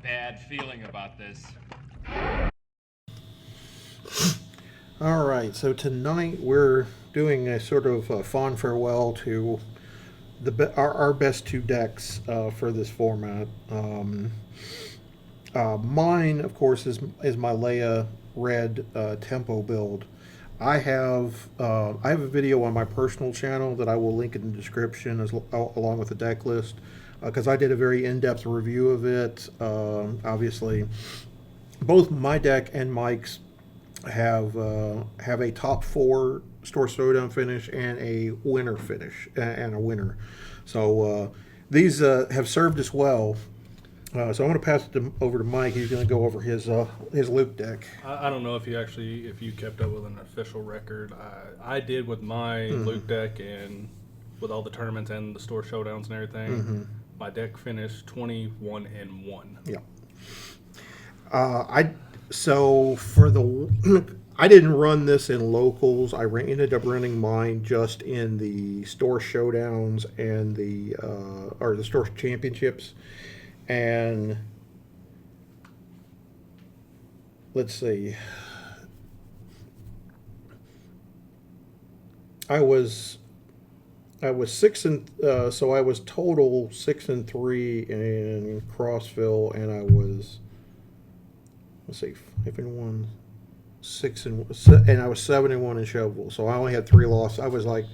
bad feeling about this. All right, so tonight we're doing a sort of a fond farewell to our best two decks for this format. Mine, of course, is my Leia Red tempo build. I have a video on my personal channel that I will link in the description along with the deck list because I did a very in-depth review of it. Obviously, both my deck and Mike's have a top four store showdown finish and a winner finish and a winner. So these have served us well. So I'm going to pass it over to Mike. He's going to go over his Luke deck. I don't know if you kept up with an official record. I did with my Luke deck and with all the tournaments and the store showdowns and everything. My deck finished 21-1. Yeah. I didn't run this in locals. Ended up running mine just in the store showdowns and the store championships. And let's see. I was 6 and so I was total 6-3 in Crossville, and I was 5-1, 6-1, and I was 7-1 in Shovel. So I only had 3 losses. I was like,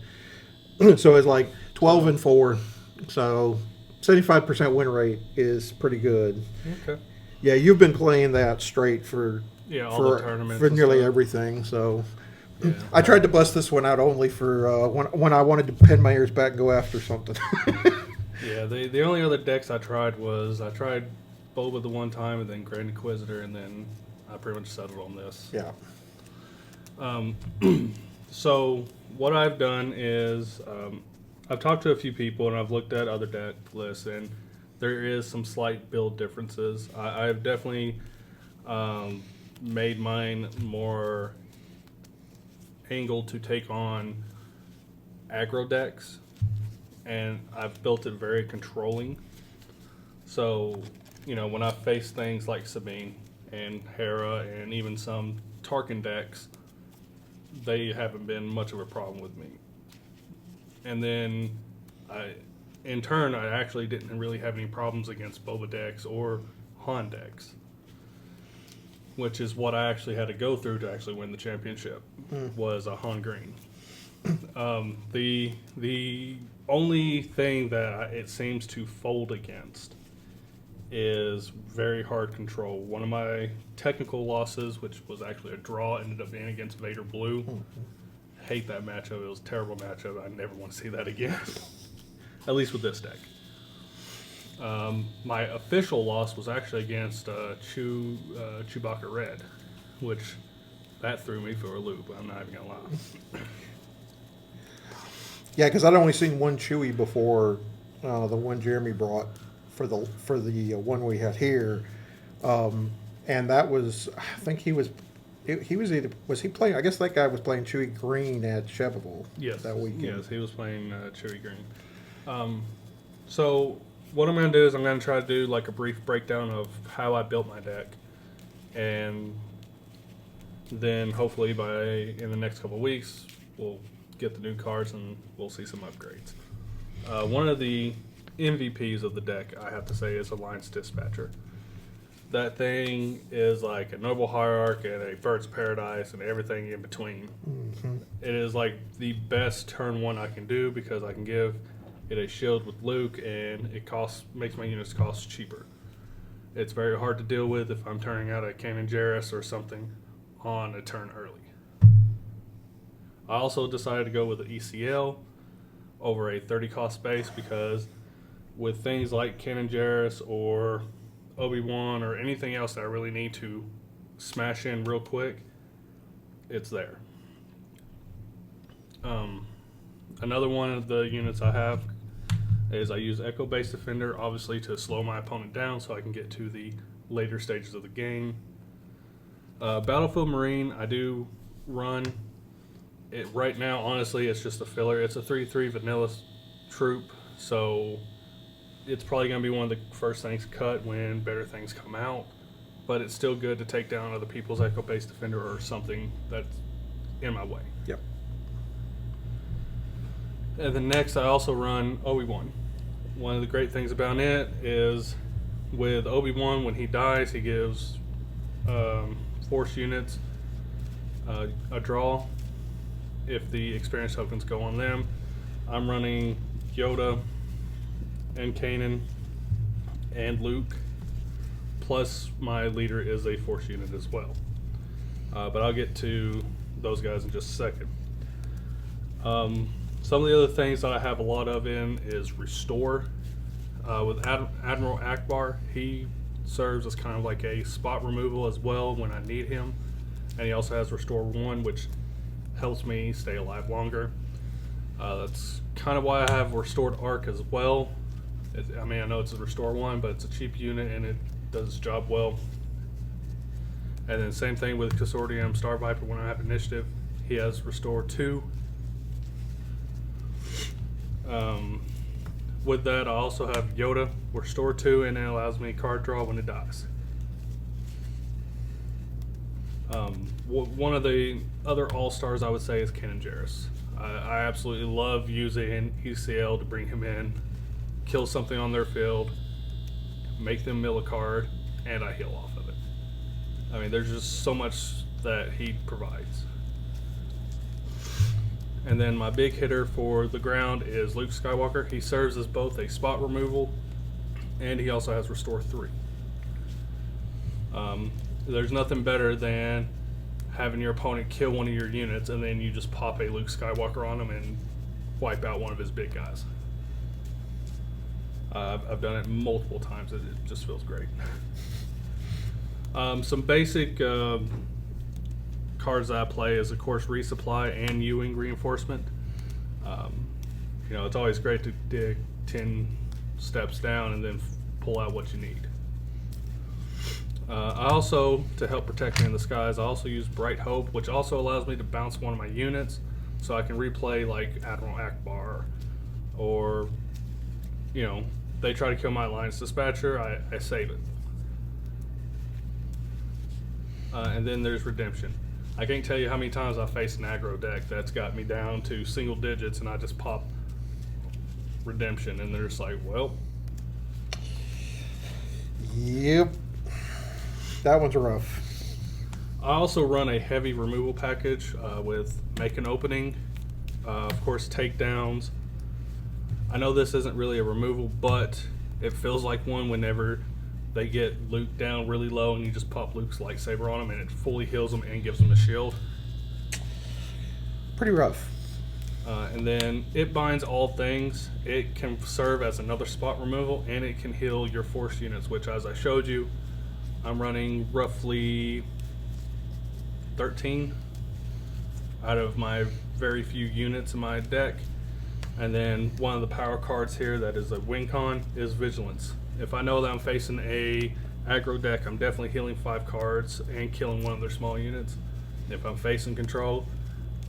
so it was like 12-4. So 75% win rate is pretty good. Okay. Yeah, you've been playing that straight for all the tournaments for nearly stuff. Everything. So Yeah. I tried to bust this one out only for when I wanted to pin my ears back and go after something. Yeah, the only other decks I tried Boba the one time and then Grand Inquisitor, and then I pretty much settled on this. Yeah. So what I've done is I've talked to a few people and I've looked at other deck lists, and there is some slight build differences. I've definitely made mine more angled to take on aggro decks, and I've built it very controlling. So, when I face things like Sabine and Hera and even some Tarkin decks, they haven't been much of a problem with me. And then in turn, I actually didn't really have any problems against Boba decks or Han decks, which is what I actually had to go through to actually win the championship, was a Han Green. The only thing that it seems to fold against is very hard control. One of my technical losses, which was actually a draw, ended up being against Vader Blue. Hate that matchup. It was a terrible matchup. I never want to see that again. At least with this deck. My official loss was actually against Chewbacca Red, which that threw me for a loop. I'm not even gonna lie. Yeah, because I'd only seen one Chewie before, the one Jeremy brought for the one we had here, and that was, I think he was he playing? I guess that guy was playing Chewie Green at Chevrolet. Yes, that weekend. Yes, he was playing Chewie Green. So what I'm going to do is I'm going to try to do like a brief breakdown of how I built my deck, and then hopefully in the next couple of weeks we'll get the new cards and we'll see some upgrades. One of the MVPs of the deck, I have to say, is Alliance Dispatcher. That thing is like a Noble Hierarch and a Bird's Paradise and everything in between. It is like the best turn one I can do because I can give it a shield with Luke, and it makes my units cost cheaper. It's very hard to deal with if I'm turning out a Kanan Jarrus or something on a turn early. I also decided to go with an ECL over a 30 cost space because with things like Kanan Jarrus or Obi-Wan or anything else that I really need to smash in real quick, it's there. Another one of the units I have is I use Echo Base Defender, obviously to slow my opponent down so I can get to the later stages of the game. Battlefield Marine, I do run it right now. Honestly, it's just a filler. It's a 3/3 vanilla troop, so it's probably going to be one of the first things cut when better things come out. But it's still good to take down other people's echo-based defender or something that's in my way. Yep. And then next, I also run Obi-Wan. One of the great things about it is with Obi-Wan, when he dies, he gives Force units a draw if the experience tokens go on them. I'm running Yoda and Kanan and Luke, plus my leader is a Force unit as well. But I'll get to those guys in just a second. Some of the other things that I have a lot of in is Restore. With Admiral Akbar, he serves as kind of like a spot removal as well when I need him. And he also has Restore 1, which helps me stay alive longer. That's kind of why I have Restored Arc as well. I mean, I know it's a Restore 1, but it's a cheap unit and it does its job well. And then same thing with Consortium Star Viper when I have Initiative. He has Restore 2. With that, I also have Yoda, Restore 2, and it allows me card draw when it dies. One of the other all-stars I would say is Kanan Jarrus. I absolutely love using ECL to bring him in, kill something on their field, make them mill a card, and I heal off of it. I mean, there's just so much that he provides. And then my big hitter for the ground is Luke Skywalker. He serves as both a spot removal, and he also has Restore 3. There's nothing better than having your opponent kill one of your units, and then you just pop a Luke Skywalker on him and wipe out one of his big guys. I've done it multiple times. It just feels great. Some basic cards that I play is, of course, Resupply and Ewing Reinforcement. You know, it's always great to dig 10 steps down and then pull out what you need. I also, to help protect me in the skies, I also use Bright Hope, which also allows me to bounce one of my units, so I can replay like Admiral Akbar, or, you know, they try to kill my Alliance Dispatcher, I save it. And then there's Redemption. I can't tell you how many times I've faced an aggro deck that's got me down to single digits and I just pop Redemption and they're just like, well. Yep. That one's rough. I also run a heavy removal package with Make an Opening, of course, takedowns. I know this isn't really a removal, but it feels like one whenever they get Luke down really low and you just pop Luke's lightsaber on them and it fully heals them and gives them a shield. Pretty rough. And then it binds all things. It can serve as another spot removal and it can heal your Force units, which, as I showed you, I'm running roughly 13 out of my very few units in my deck. And then one of the power cards here that is a win con is Vigilance. If I know that I'm facing a aggro deck, I'm definitely healing 5 cards and killing one of their small units. If I'm facing control,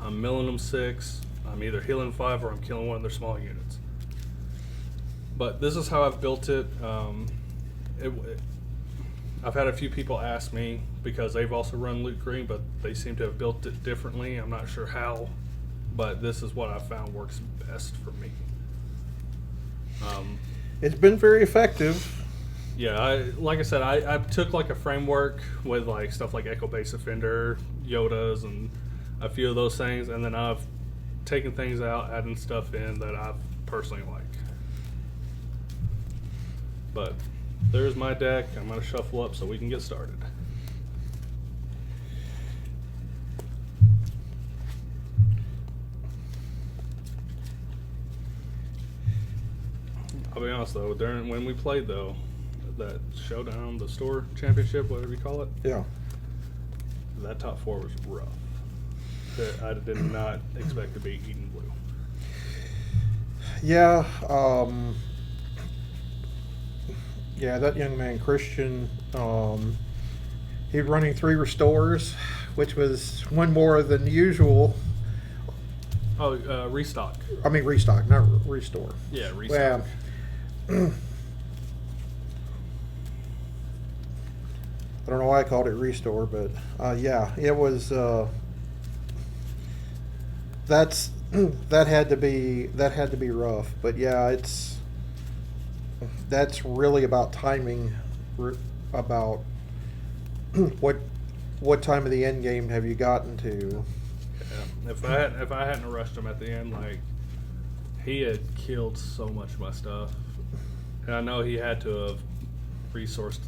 I'm milling them 6. I'm either healing 5 or I'm killing one of their small units. But this is how I've built it. I've had a few people ask me because they've also run Luke Green, but they seem to have built it differently. I'm not sure how, but this is what I found works best for me. It's been very effective. Yeah, like I said, I took like a framework with like stuff like Echo Base Defender, Yodas, and a few of those things, and then I've taken things out, adding stuff in that I personally like. But there's my deck. I'm going to shuffle up so we can get started. I'll be honest though, when we played though, that showdown, the store championship, whatever you call it, Yeah. that top 4 was rough. I did not expect to be Eden Blue. Yeah. Yeah, that young man, Christian, he's running 3 restores, which was one more than usual. Oh, restock. I mean, restock, not restore. Yeah, restock. Well, don't know why I called it restore, but yeah, it was. That had to be rough. But yeah, that's really about timing. About what time of the end game have you gotten to? Yeah. If I hadn't rushed him at the end, like he had killed so much of my stuff, and I know he had to have resourced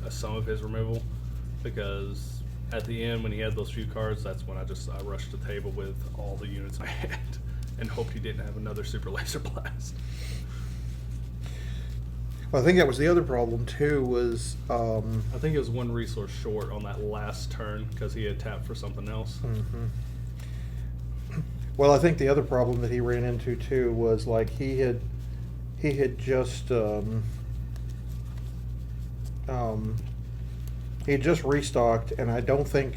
some of his removal because at the end when he had those few cards, that's when I rushed the table with all the units I had and hoped he didn't have another super laser blast. Well, I think that was the other problem too. Was I think it was one resource short on that last turn because he had tapped for something else. Mm-hmm. Well, I think the other problem that he ran into too was like he had just he had just restocked, and I was sitting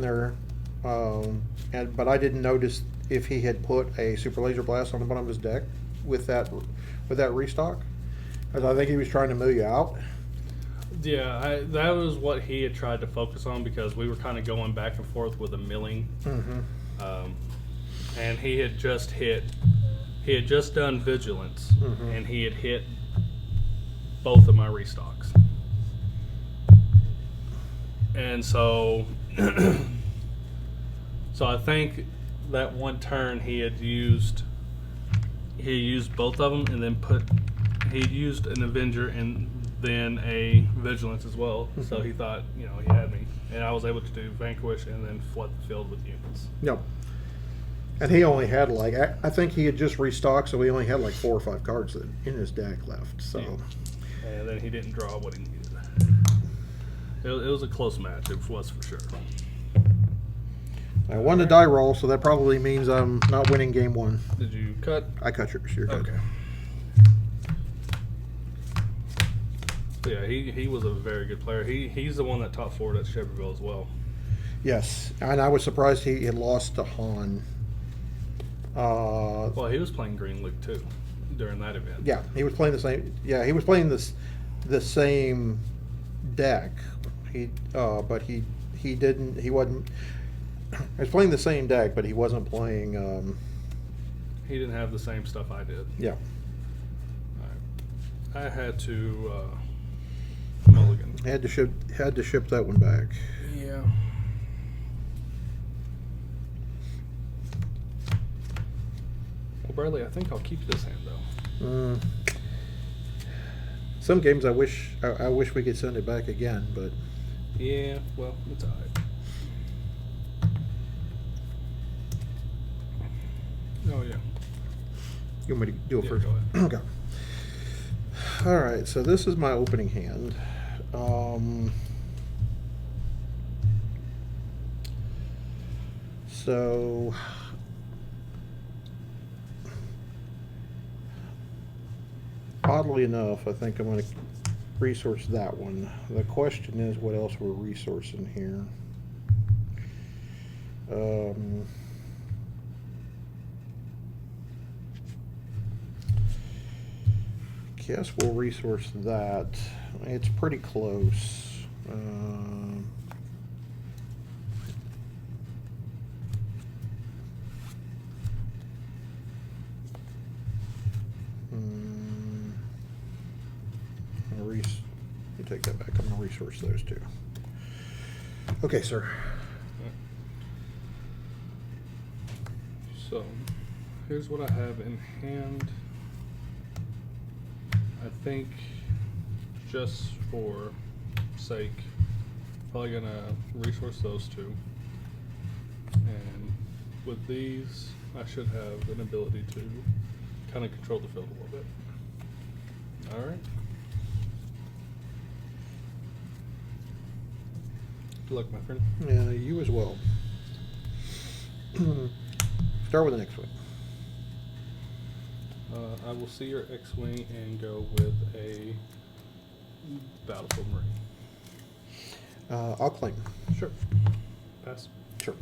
there, but I didn't notice if he had put a super laser blast on the bottom of his deck with that restock, because I think he was trying to mill you out. Yeah, that was what he had tried to focus on because we were kind of going back and forth with a milling. Mm-hmm. And he had just done Vigilance, Mm-hmm. and he had hit both of my restocks. And so, so I think that one turn he used both of them, and then he used an Avenger and then a Vigilance as well. Mm-hmm. So he thought, he had me, and I was able to do Vanquish and then flood the field with units. Yep. And he only had I think he had just restocked, so he only had like 4 or 5 cards in his deck left. So, Yeah. And then he didn't draw what he needed. It was a close match. It was for sure. I won the die roll, so that probably means I'm not winning game 1. Did you cut? I cut yours. You're good. Okay. So yeah, he was a very good player. He's the one that top forward at Chevrolet as well. Yes, and I was surprised he had lost to Han. Well, he was playing Green Luke too during that event. Yeah, he was playing the same. Yeah, he was playing the same deck. But he didn't. He wasn't. He was playing the same deck, but he wasn't playing. He didn't have the same stuff I did. Yeah. I had to mulligan. Had to ship that one back. Yeah. Well, Bradley, I think I'll keep this hand though. Some games I wish we could send it back again, but Yeah, well, it's alright. Oh yeah. you want me to do it Yeah, first? go ahead. Okay. All right, so this is my opening hand. So oddly enough, I think I'm going to resource that one. The question is, what else we're resourcing here? Guess we'll resource that. It's pretty close. You take that back. I'm going to resource those two. Okay, sir. So, here's what I have in hand. I think, just for sake, probably gonna resource those two. And with these, I should have an ability to kind of control the field a little bit. All right. Good luck, my friend. Yeah, you as well. Start with the next one. I will see your X-Wing and go with a Battlefield Marine. I'll claim. Sure. Pass. Sure.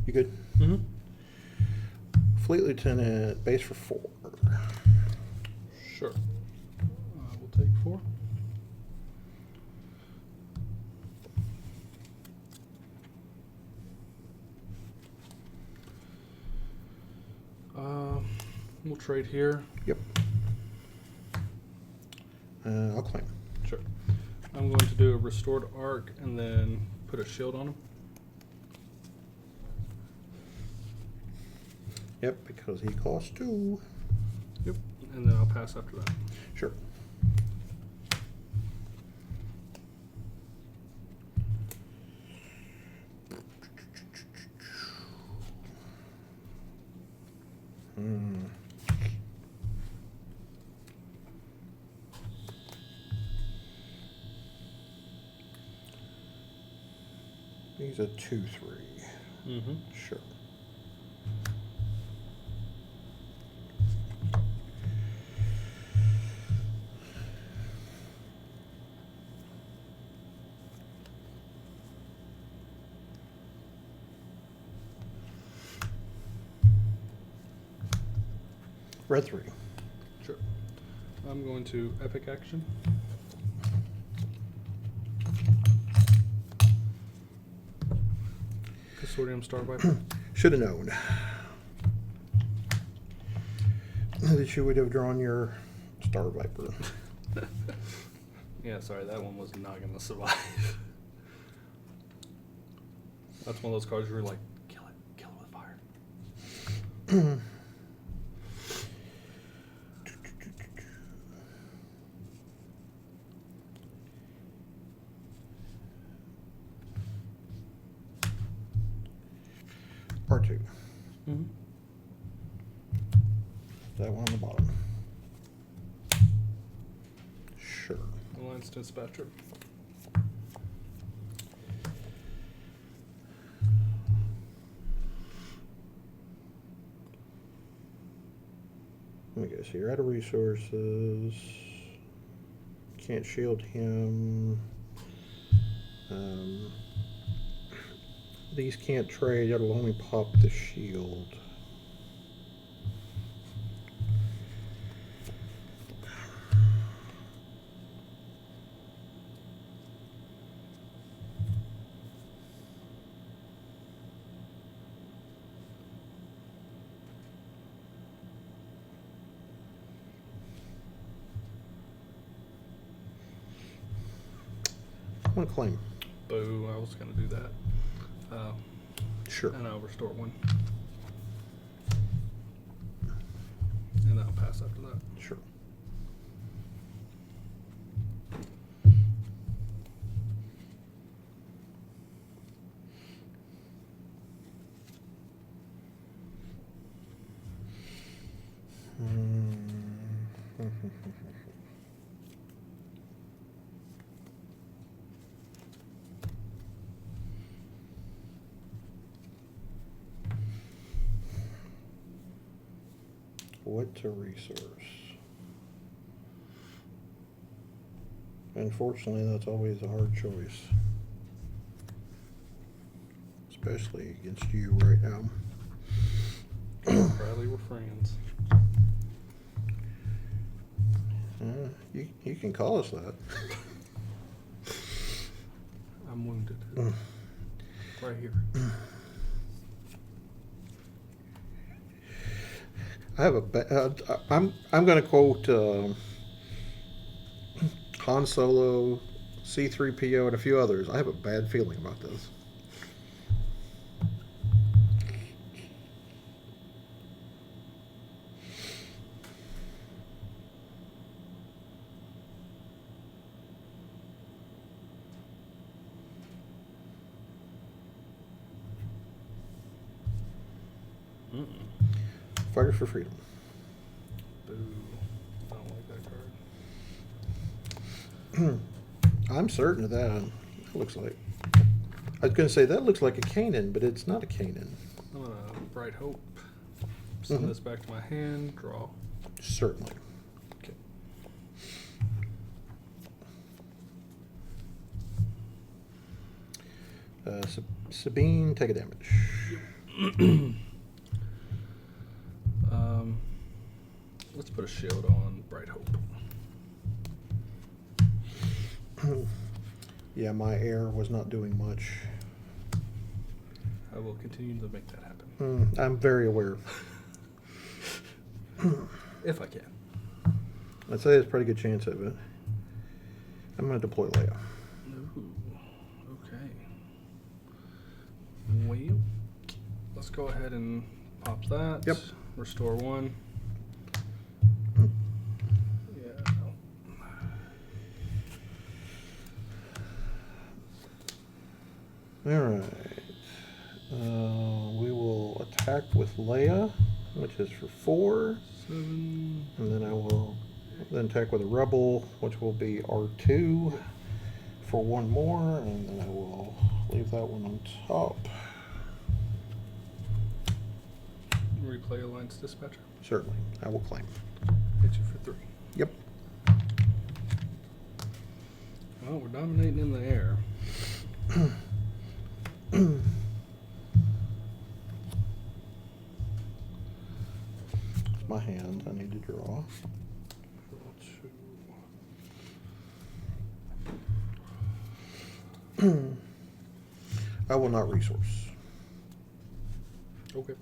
You good? Mm-hmm. Fleet Lieutenant, base for 4. Sure. We'll take 4. We'll trade here. Yep. I'll claim. Sure. I'm going to do a restored arc and then put a shield on him. Yep, because he costs 2. Yep. And then I'll pass after that. Sure. He's a 2/3. Mm-hmm. Sure. Red 3. Sure. I'm going to epic action. Consortium Star Viper. Should have known that you would have drawn your Star Viper. Yeah, sorry, that one was not going to survive. That's one of those cards where you're like, kill it with fire. R2. Mm-hmm. That one on the bottom. Sure. Alliance Dispatcher. Let me guess. You're out of resources. Can't shield him. These can't trade. It'll only pop the shield. I'm gonna claim. Boo, I was going to do that. Sure. And I'll restore 1. And then I'll pass after that. Sure. What's a resource? Unfortunately, that's always a hard choice. Especially against you right now. Bradley, we're friends. You can call us that. I'm wounded. Right here. I have a. I'm going to quote Han Solo, C-3PO, and a few others. I have a bad feeling about this. Fighter for Freedom. Boo. I don't like that card. I'm certain of that. That looks like. I was going to say that looks like a Kanan, but it's not a Kanan. I'm going to Bright Hope. Send this back to my hand. Draw. Certainly. Okay. Sabine, take a damage. Yep. Let's put a shield on Bright Hope. Yeah, my air was not doing much. I will continue to make that happen. I'm very aware. If I can. I'd say there's a pretty good chance of it. I'm going to deploy Leia. Ooh, okay. Well, let's go ahead and pop that. Yep. Restore 1. Yeah. All right. We will attack with Leia, which is for 4. 7. And then I will then attack with a rebel, which will be R2 for 1 more. And then I will leave that one on top. Replay Alliance Dispatcher. Certainly. I will claim. Hit you for 3. Yep. Well, we're dominating in the air. My hand. I need to draw. I will not resource. Okay.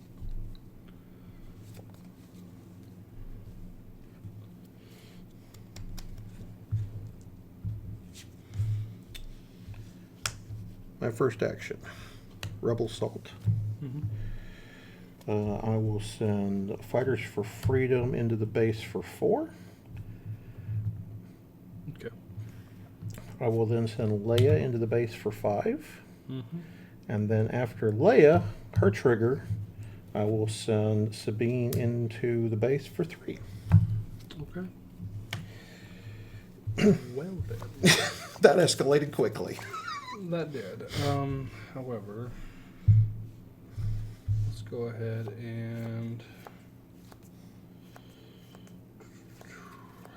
My first action. Rebel Salt. I will send Fighters for Freedom into the base for 4. Okay. I will then send Leia into the base for 5. Mm-hmm. And then after Leia, her trigger, I will send Sabine into the base for 3. Okay. Well then. That escalated quickly. That did. However, let's go ahead and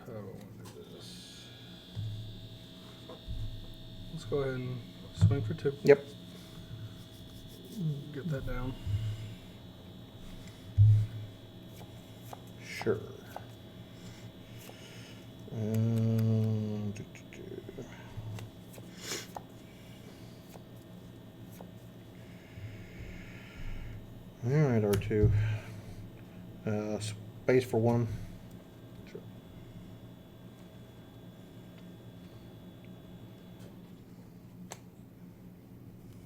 how do I want to do this? Let's go ahead and swing for 2. Yep. Get that down. Sure. All right, R2. Space for 1. Sure.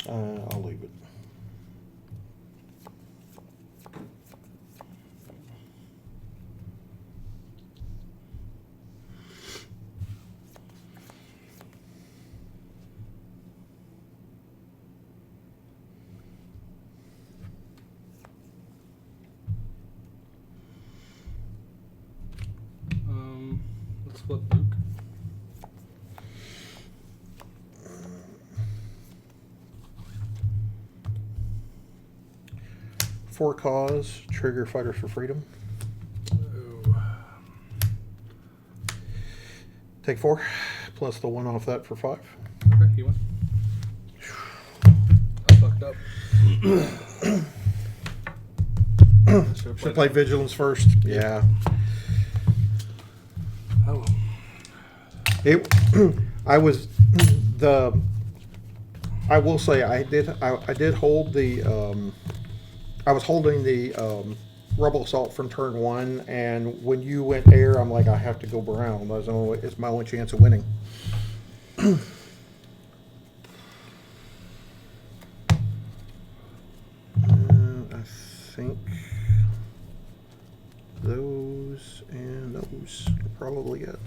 I'll leave it. Let's flip Luke. For cause, trigger Fighters for Freedom. Oh. Take 4, plus the 1 off that for 5. Okay, you win. I fucked up. Should play Vigilance first. Yeah. Oh. I was the. I will say I did hold the. I was holding the Rebel Assault from turn 1, and when you went air, I'm like, I have to go brown. It's my only chance of winning. I think those and those are probably it.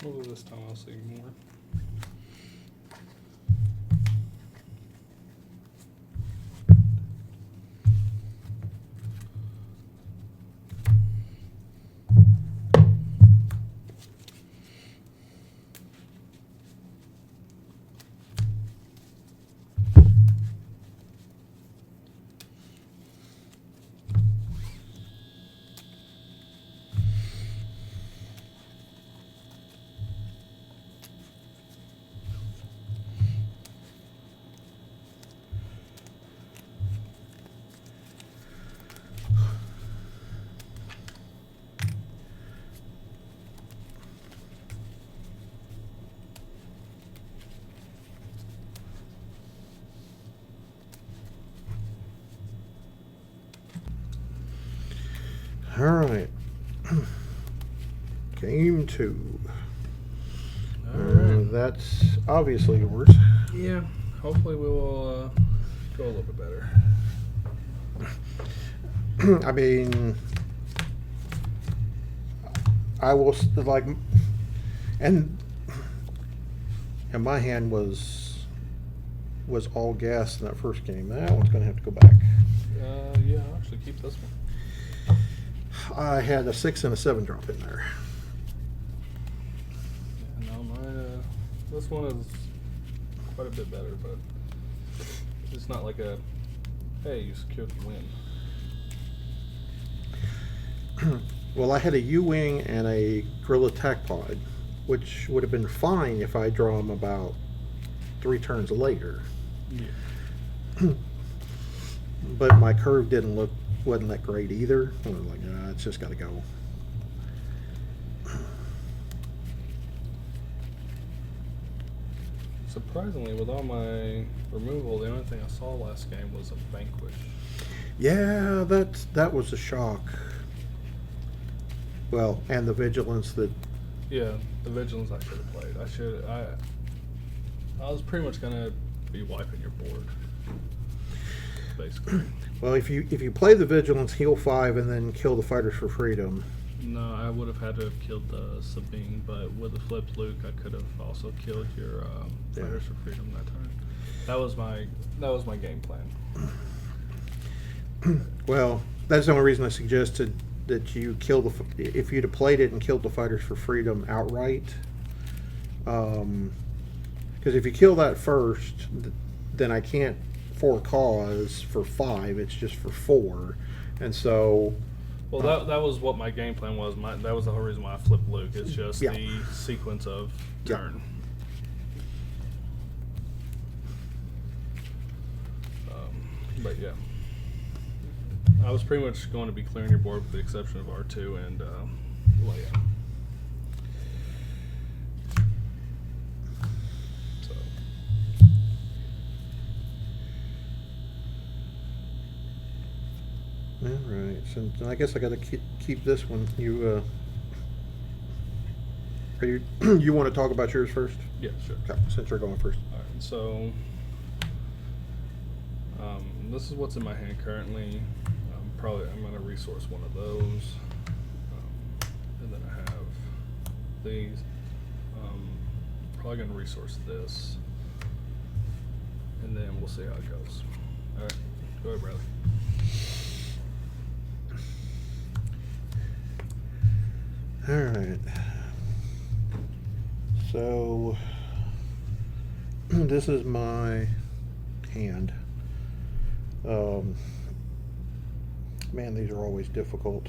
Maybe this time I'll see more. All right. Game 2. That's obviously yours. Yeah, hopefully we will go a little bit better. I mean, I will like, and my hand was all gas in that first game. That one's going to have to go back. Yeah, I'll actually keep this one. I had a 6 and a 7 drop in there. Yeah, no, this one is quite a bit better, but it's not like a, hey, you secured the win. Well, I had a U-wing and a Guerrilla attack pod, which would have been fine if I draw them about 3 turns later. Yeah. But my curve wasn't that great either. I was like, nah, it's just got to go. Surprisingly, with all my removal, the only thing I saw last game was a Vanquish. Yeah, that was a shock. Well, and the vigilance that. Yeah, the Vigilance I should have played. I was pretty much gonna be wiping your board, basically. Well, if you play the vigilance, heal 5, and then kill the Fighters for Freedom. No, I would have had to have killed the sibling, but with the flipped Luke, I could have also killed your Fighters for Freedom that time. That was my game plan. Well, that's the only reason I suggested that you kill if you'd have played it and killed the Fighters for Freedom outright. Because if you kill that first, then I can't for a cause for 5. It's just for 4, and so. Well, that was what my game plan was. That was the whole reason why I flipped Luke. It's just the sequence of turn. But yeah, I was pretty much going to be clearing your board with the exception of R2 and Leia. So. All right, so I guess I got to keep this one. You you want to talk about yours first? Yeah, sure. Okay, since you're going first. All right, so this is what's in my hand currently. I'm going to resource one of those, and then I have these. Probably going to resource this, and then we'll see how it goes. All right, go ahead, Bradley. All right. So this is my hand. Man, these are always difficult.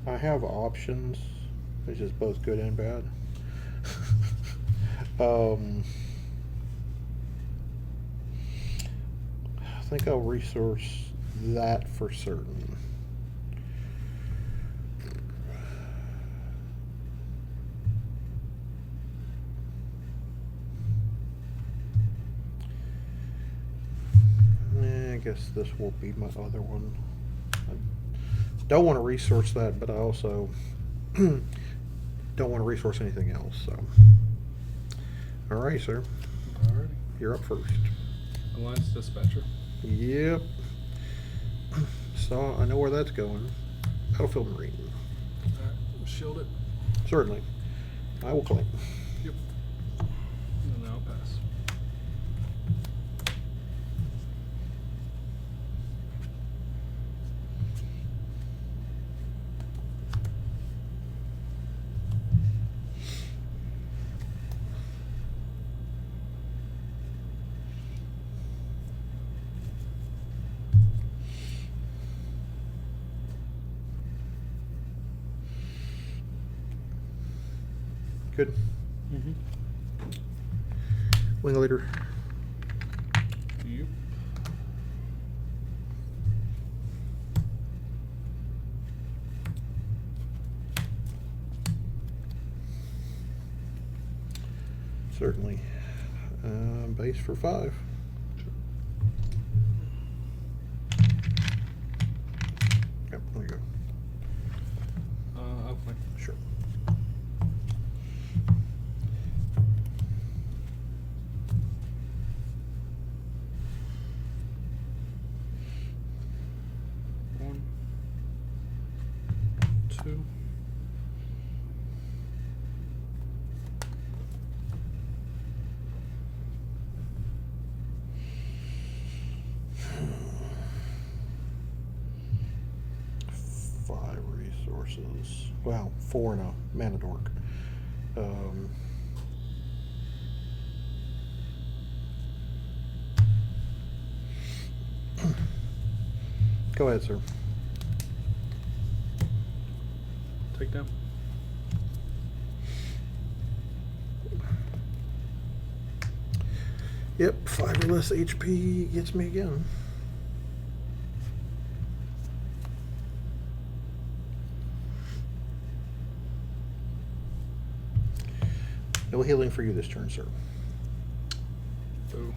I have options, which is both good and bad. I think I'll resource that for certain. I guess this will be my other one. I don't want to resource that, but I also don't want to resource anything else. So, all right, sir. All right. You're up first. Alliance Dispatcher. Yep. so I know where that's going. Battlefield Marine. Alright, shield it. Certainly. I will claim. Yep. And then I'll pass. Good. Mm-hmm. Wing leader. Yep. Certainly. Base for 5. Yep, there you go. I'll play. Sure. One, two. Five resources. Well, 4 and a mana dork. Go ahead, sir. Take down. Yep, 5 or less HP gets me again. No healing for you this turn, sir. Boo.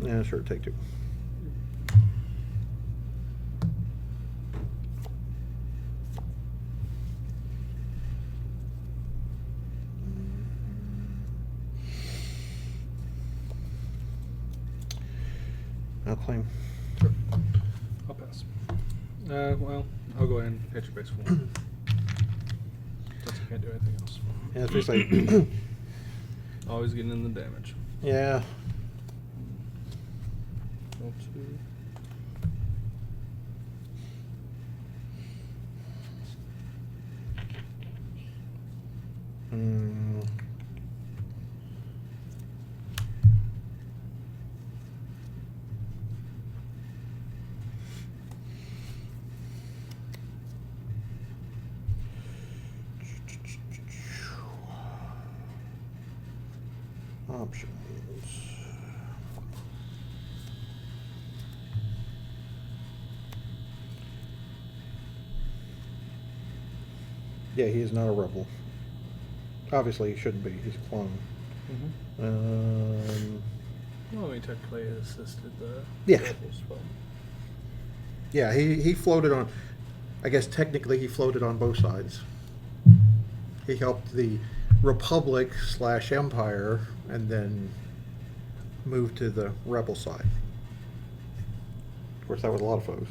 Yeah, sure, take 2. I'll claim. Sure. I'll pass. Well, I'll go ahead and hit your base 4. Since I can't do anything else. Yeah, it's just like, Always getting in the damage. yeah. 1, 2. Options. Yeah, he is not a rebel. Obviously, he shouldn't be. He's a clone. Well, he technically assisted the Yeah. rebels, but Yeah, he floated on. I guess technically he floated on both sides. He helped the Republic / Empire, and then moved to the rebel side. Of course, that was a lot of foes.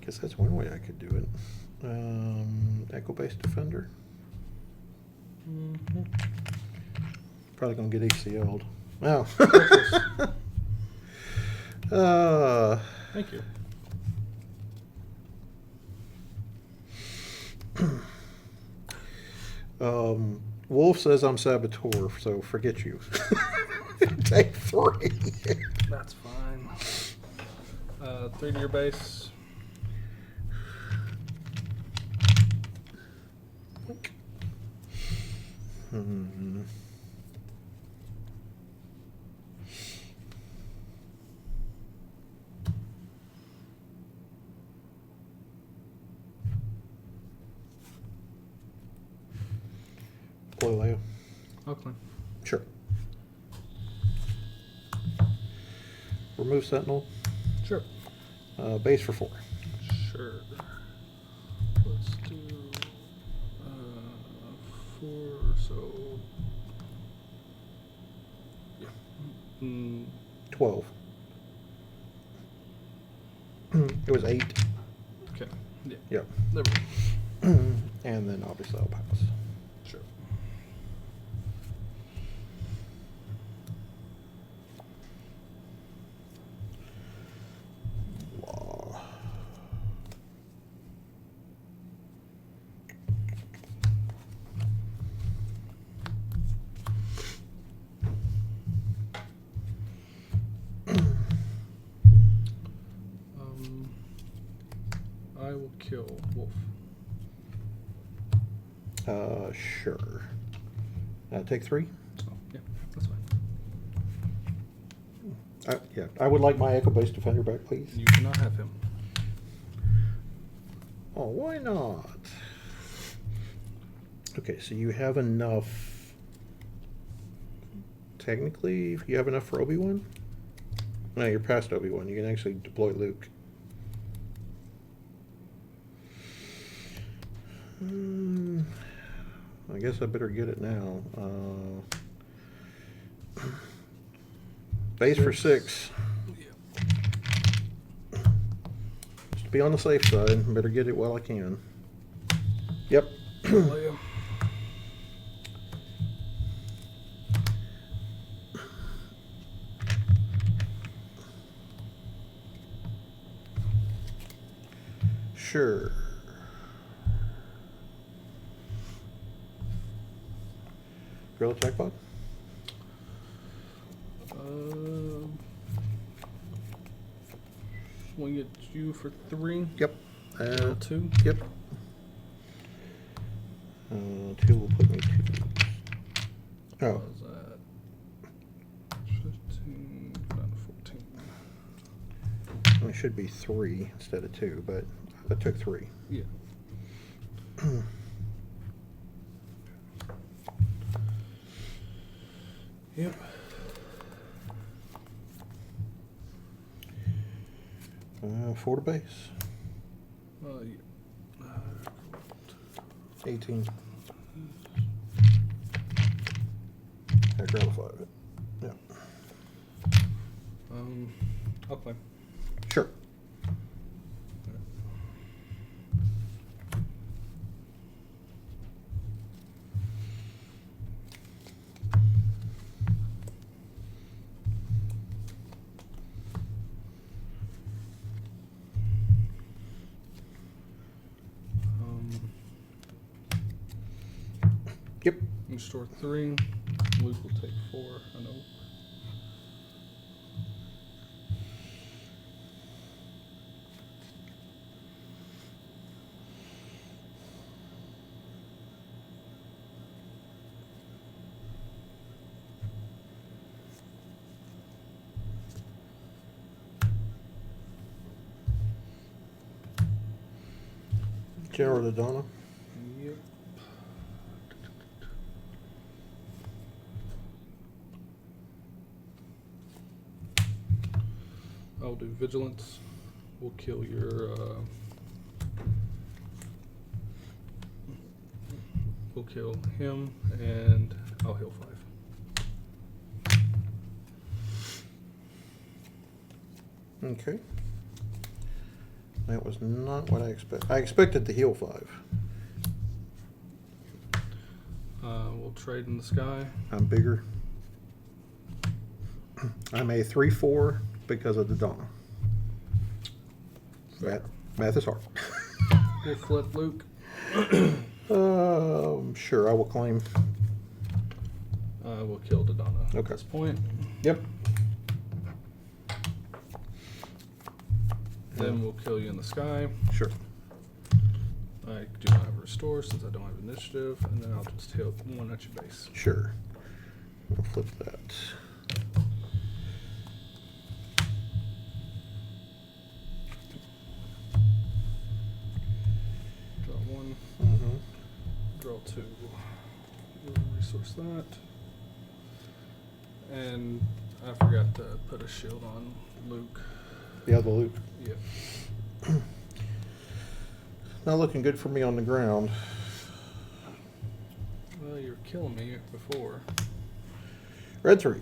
Guess that's one way I could do it. Echo-based defender. Probably gonna get ECL'd. Oh. thank you. Wolf says I'm saboteur, so forget you. Take 3. That's fine. 3 to your base. Play Leia. Oakland. Sure. Remove Sentinel. Sure. Base for 4. Sure. Let's do 4, so Mm, 12. It was 8. okay. Yeah. Yep. There we go. And then obviously I'll pass. Sure. Blah. I will kill Wolf. Sure. Take 3. Oh, yeah, that's fine. Yeah, I would like my Echo-based defender back, please. You cannot have him. Oh, why not? Okay, so you have enough. Technically, if you have enough for Obi-Wan? No, you're past Obi-Wan. You can actually deploy Luke. I guess I better get it now. Base for 6. Just to be on the safe side, better get it while I can. Yep. Leia. Sure. Drill attack pod? Swing at you for 3. Yep. Roll 2. Yep. 2 will put me 2. Oh. What was that? 15, down to 14. It should be 3 instead of 2, but I took 3. Yeah. Yep. Four to base. Yeah. 18. I grab a 5. Yeah. I'll play. Sure. Yep. You store 3. Luke will take 4. I know. General Donna. Yep. I'll do vigilance. We'll kill your. We'll kill him, and I'll heal 5. Okay. That was not what I expected. I expected to heal 5. We'll trade in the sky. I'm bigger. I'm a 3/4 because of the Donna. Math is hard. We'll flip Luke. Sure, I will claim. We'll kill the Donna at Okay. this point. Yep. Then we'll kill you in the sky. Sure. I do not have a restore since I don't have initiative, and then I'll just hit 1 at your base. Sure. We'll flip that. Draw 1. Mm-hmm. Draw 2. We'll resource that. And I forgot to put a shield on Luke. The other Luke. Yep. Not looking good for me on the ground. Well, you were killing me before. Red 3.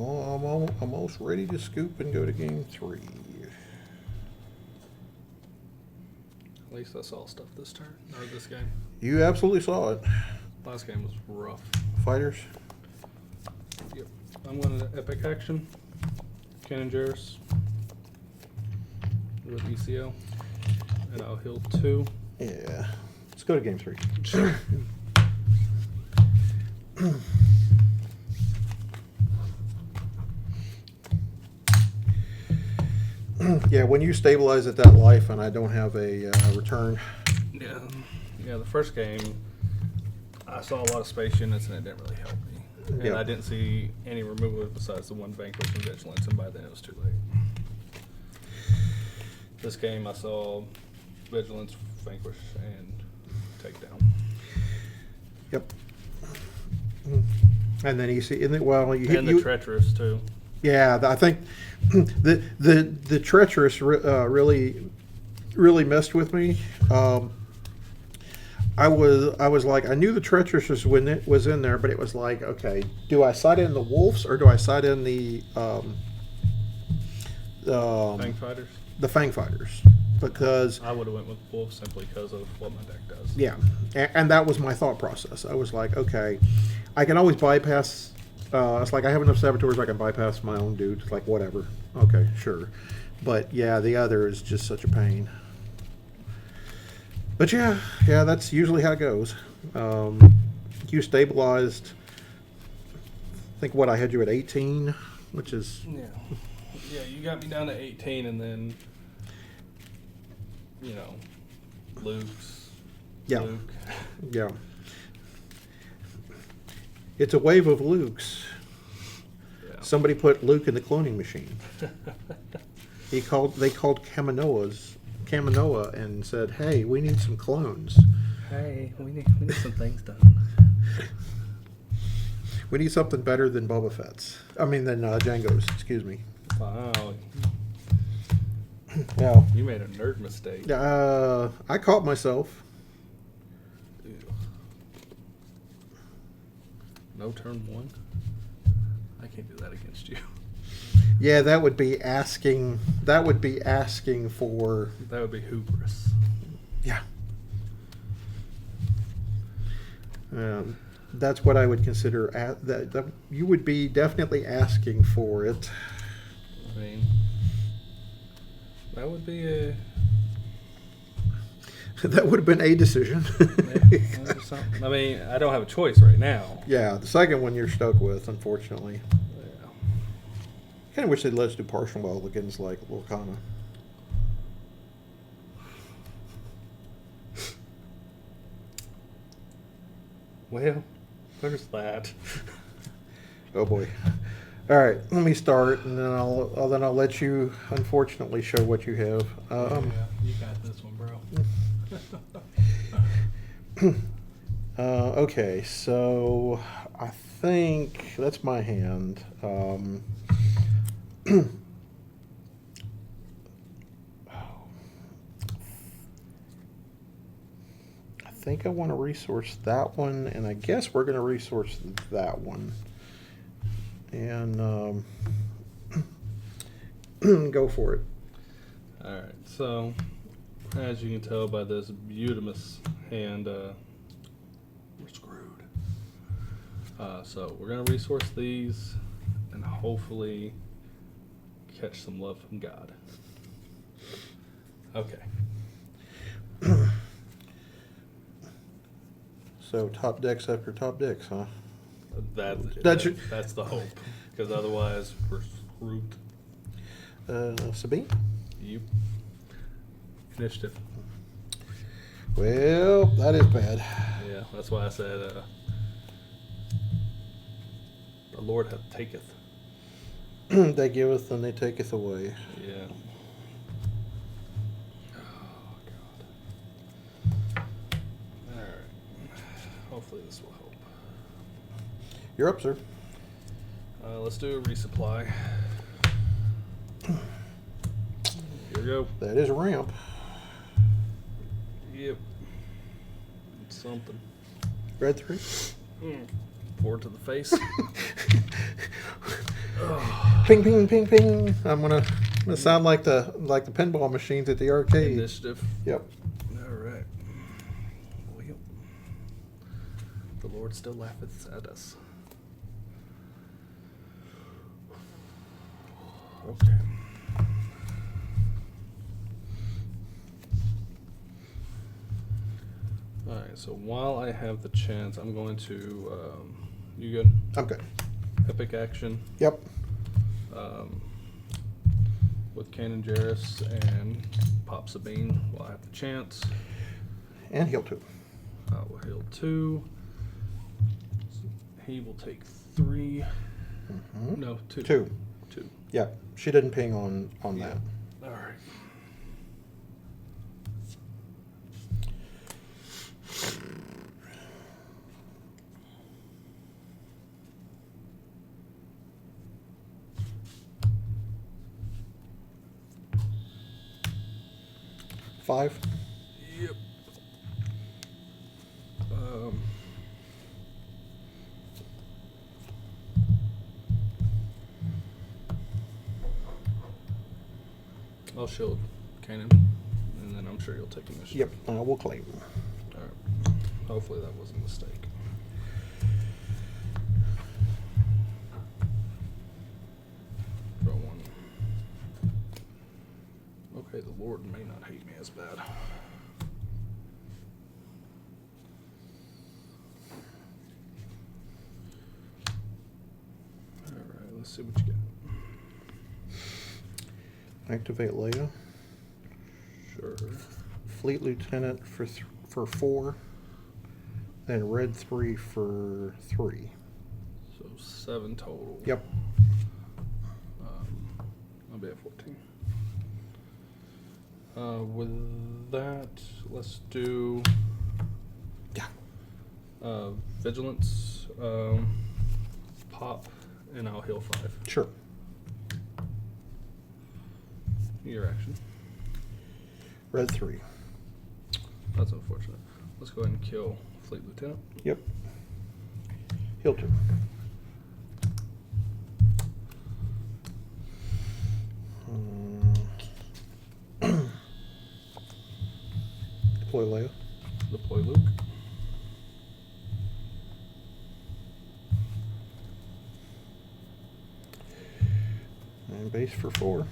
Well, I'm almost ready to scoop and go to game 3. At least I saw stuff this turn, or this game. You absolutely saw it. Last game was rough. Fighters. Yep. I'm going to epic action. Ken and Jairus. With ECL. And I'll heal 2. Yeah. Let's go to game 3. Yeah, when you stabilize at that life and I don't have a return. Yeah, the first game, I saw a lot of space units and it didn't really help me. And Yeah. I didn't see any removal besides the one Vanquish and Vigilance, and by then it was too late. This game, I saw Vigilance, Vanquish, and Takedown. Yep. And then you see, and The Treacherous, too. Yeah, I think the treacherous really messed with me. I was like, I knew the treacherous was when it was in there, but it was like, okay, do I side in the wolves or do I side in the Fang Fighters? The Fang Fighters? Because I would have went with Wolf simply because of what my deck does. yeah, and that was my thought process. I was like, okay, I can always bypass. It's like I have enough saboteurs I can bypass my own dude. It's like whatever. Okay, sure. But yeah, the other is just such a pain. But yeah, that's usually how it goes. You stabilized. I think what I had you at 18, which is Yeah, you got me down to 18, and then Luke's. yeah, Luke. yeah. It's a wave of Lukes. Yeah. Somebody put Luke in the cloning machine. They called Kaminoa and said, "Hey, we need some clones. Hey, we need some things done." We need something better than Boba Fett's. I mean, than Jango's. Excuse me." Wow. Yeah. You made a nerd mistake. I caught myself. Ew. No turn 1? I can't do that against you. Yeah, that would be asking. That would be asking for. That would be hubris. Yeah. That's what I would consider. That you would be definitely asking for it. I mean, that would be a. That would have been a decision. I mean, I don't have a choice right now. Yeah, the second one you're stuck with, unfortunately. Yeah. Kind of wish they'd let us do partial mulligans like Lorcana. Well, there's that. Oh boy. All right, let me start, and then I'll let you, unfortunately, show what you have. Yeah, you got this one, bro. Okay, so I think that's my hand. I think I want to resource that one, and I guess we're going to resource that one. And go for it. Alright, so as you can tell by this beautiful hand, we're screwed. So we're going to resource these and hopefully catch some love from God. Okay. So top decks after top decks, huh? That's the hope, because otherwise we're screwed. Sabine? You. Initiative. Well, that is bad. Yeah, that's why I said, the Lord hath taketh. They giveth and they taketh away. Yeah. Oh, God. Alright. Hopefully this will help. You're up, sir. Let's do a resupply. Here we go. That is a ramp. Yep. It's something. Red 3. Forward to the face. Ping, ping, ping, ping. I'm gonna sound like the pinball machines at the arcade. Initiative. Yep. All right. Well, the Lord still laugheth at us. Okay. All right. So while I have the chance, I'm going to. You good? I'm good. Epic action. Yep. With Canon Jarrus and Pop Sabine while I have the chance. And heal 2. I will heal 2. He will take 3. Mm-hmm. No, 2. 2. 2. Yeah. She didn't ping on Yeah. that. All right. Five. Yep. I'll shield Kanan, and then I'm sure you'll take initiative. Yep. I will claim. All right. Hopefully that wasn't a mistake. Draw 1. Okay, the Lord may not hate me as bad. Alright, let's see what you get. Activate Leia. Sure. Fleet Lieutenant for 4. Then Red 3 for 3. So 7 total. Yep. I'll be at 14. With that, let's do Vigilance, Pop, and I'll heal 5. Sure. Your action. Red 3. That's unfortunate. Let's go ahead and kill Fleet Lieutenant. Yep. Heal 2. Deploy Leia. Deploy Luke. And base for 4.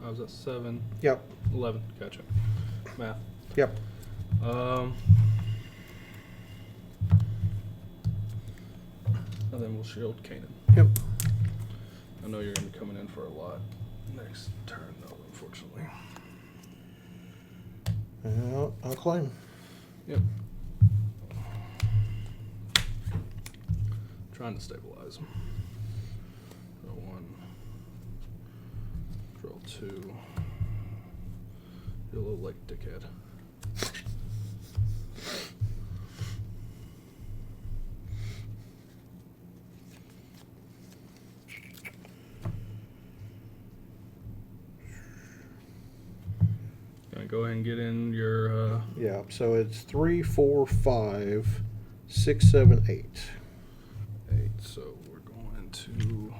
I was at 7. Yep. 11. Gotcha. Math. Yep. And then we'll shield Kanan. Yep. I know you're going to be coming in for a lot next turn, though, unfortunately. I'll claim. Yep. Trying to stabilize him. Draw 1. Draw 2. You're a little like dickhead. Gonna go ahead and get in your Yeah. So it's 3, 4, 5, 6, 7, 8. 8. So we're going to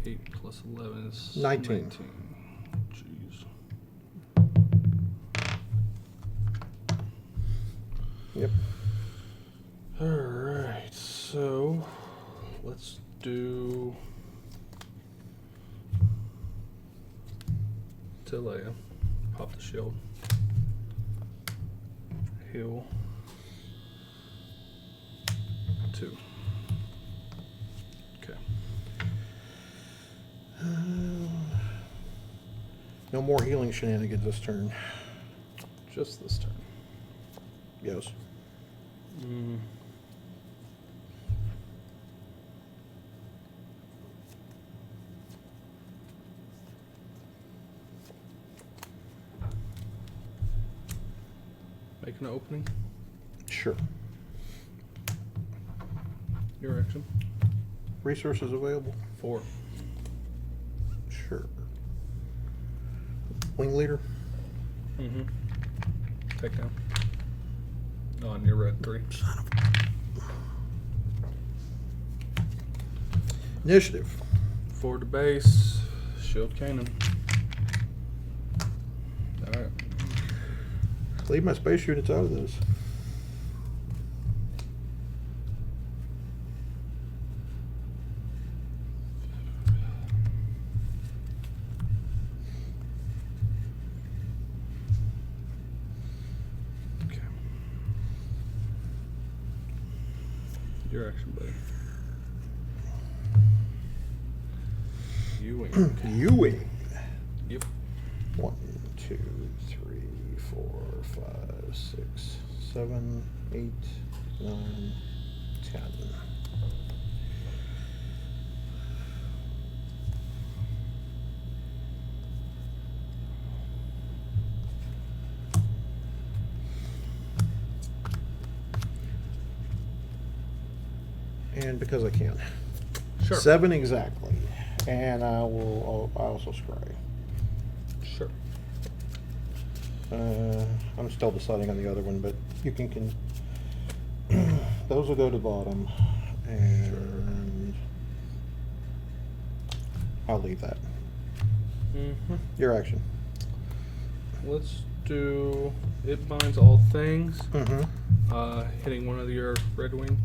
8 plus 11 is 19. Jeez. Yep. Alright, so let's do Leia. Pop the shield. Heal. 2. Okay. No more healing shenanigans this turn. Just this turn. Yes. Make an opening. Sure. Your action. Resources available? 4. Sure. Wing leader. Mm-hmm. Take down. On your red 3. Son of Initiative. Forward to base. Shield cannon. Alright. Leave my space units out of this. Okay. Your action, buddy. Ewing. Ewing. Yep. 1, 2, 3, 4, 5, 6, 7, 8, 9, 10. And because I can. Sure. 7 exactly. And I will. I also scry. Sure. I'm still deciding on the other one, but you can those will go to the bottom, and I'll leave that. Mm-hmm. Your action. Let's do it binds all things. Mm-hmm. Hitting one of your red wing.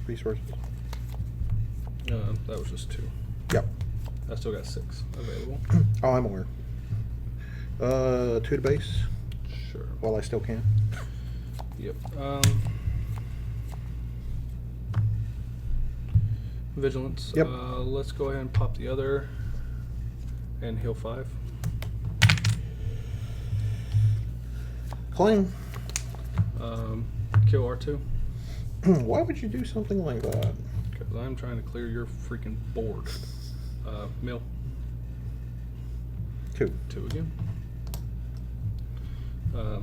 Resources. That was just 2. Yep. I still got 6 available. Oh, I'm aware. 2 to base Sure. while I still can. Yep. Vigilance. Yep. Let's go ahead and pop the other and heal 5. Claim. Kill R2 Why would you do something like that? because I'm trying to clear your freaking board. Mill. 2. 2 again.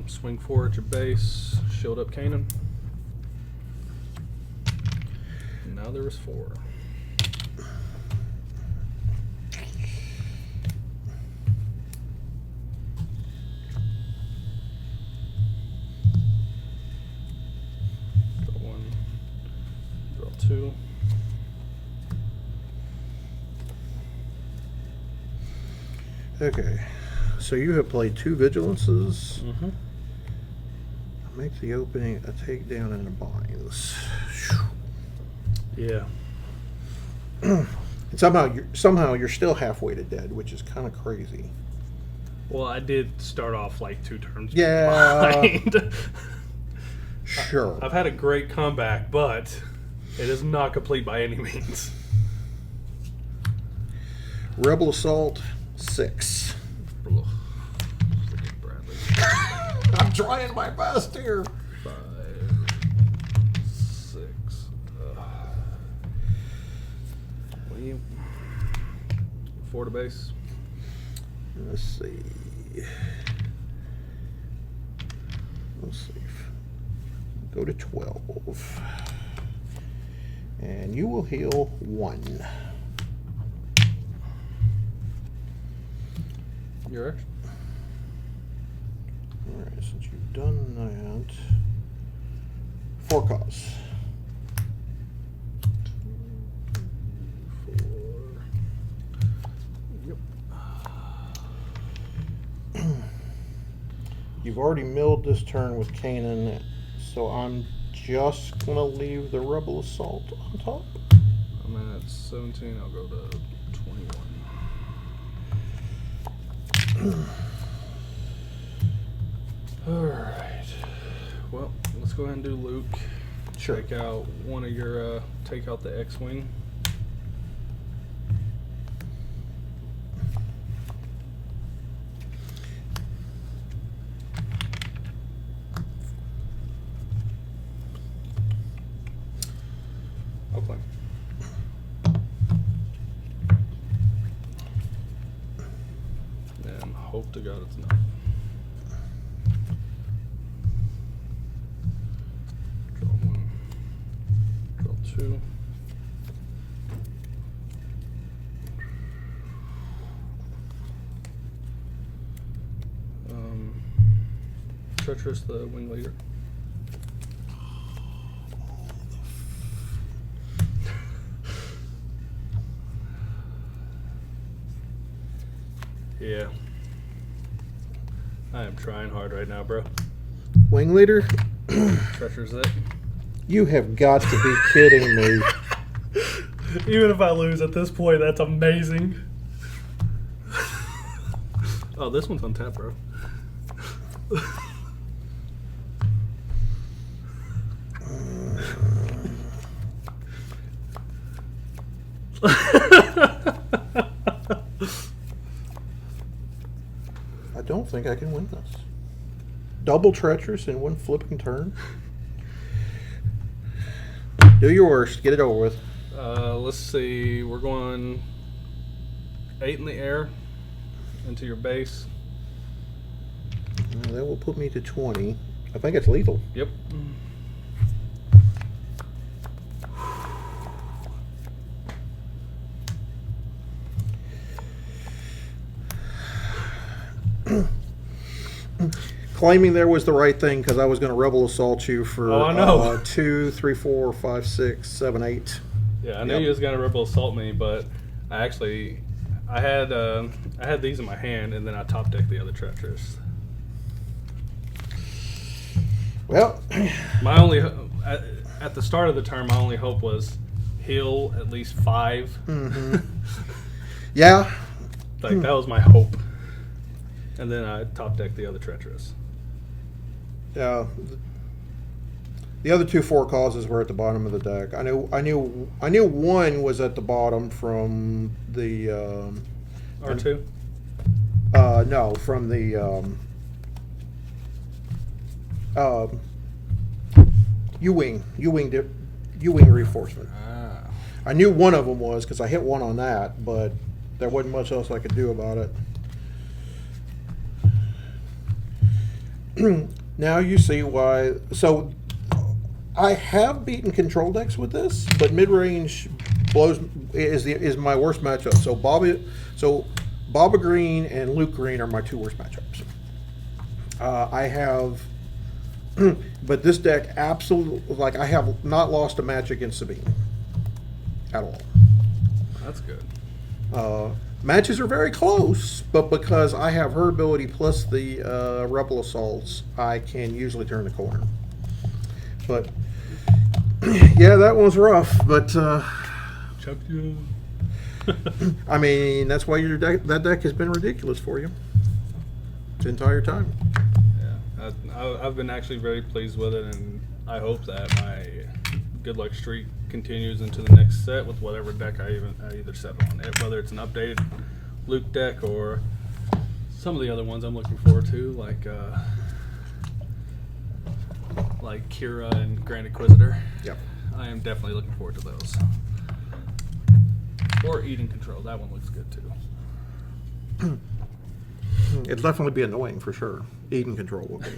Swing 4 at your base. Shield up Kanan. Now there is 4. Draw 1. Draw 2. Okay. So you have played 2 vigilances. Mm-hmm. Make the opening a takedown and a binds. Yeah. And somehow you're still halfway to dead, which is kind of crazy. Well, I did start off like 2 turns Yeah. behind. Sure. I've had a great comeback, but it is not complete by any means. Rebel Assault 6. Ugh. Freaking Bradley. I'm trying my best here. 5, 6. Leave. 4 to base. Let's see. Let's see. Go to 12. And you will heal 1. Your action. Alright, since you've done that. 4 cause. 4. Yep. You've already milled this turn with Kanan, so I'm just gonna leave the Rebel Assault on top. I'm at 17. I'll go to 21. Alright. Well, let's go ahead and do Luke. Sure. Take out one of your, take out the X-Wing. I'll claim. And hope to God it's enough. Draw 1. Draw 2. Treacherous, the wing leader. Yeah. I am trying hard right now, bro. Wing leader? Treacherous it. You have got to be kidding me. Even if I lose at this point, that's amazing. Oh, this one's on tap, bro. I don't think I can win this. Double treacherous in one flipping turn. Do your worst. Get it over with. Let's see. We're going 8 in the air into your base. That will put me to 20. I think it's lethal. Yep. Claiming there was the right thing because I was going to rebel assault you for Oh, I know. 2, 3, 4, 5, 6, 7, 8. Yeah, I knew Yep. you was gonna rebel assault me, but I had these in my hand, and then I top decked the other treacherous. Well, My only at the start of the turn, my only hope was heal at least 5. yeah. Like that was my hope, and then I top decked the other treacherous. The other 2 4 causes were at the bottom of the deck. I knew one was at the bottom from the R2. no, from the U-wing reinforcement. Ah. I knew one of them was because I hit one on that, but there wasn't much else I could do about it. Now you see why. So I have beaten control decks with this, but mid-range is my worst matchup. So Baba Green and Luke Green are my 2 worst matchups. I have, but this deck absolutely, like, I have not lost a match against Sabine at all. That's good. Matches are very close, but because I have her ability plus the rebel assaults, I can usually turn the corner. But yeah, that one's rough. But Chuck you. I mean, that's why that deck has been ridiculous for you the entire time. Yeah, I've been actually very pleased with it, and I hope that my good luck streak continues into the next set with whatever deck I either set on it, whether it's an updated Luke deck or some of the other ones I'm looking forward to, like Kira and Grand Inquisitor. Yep. I am definitely looking forward to those. Or Eden Control, that one looks good too. It'll definitely be annoying for sure. Eden control will be.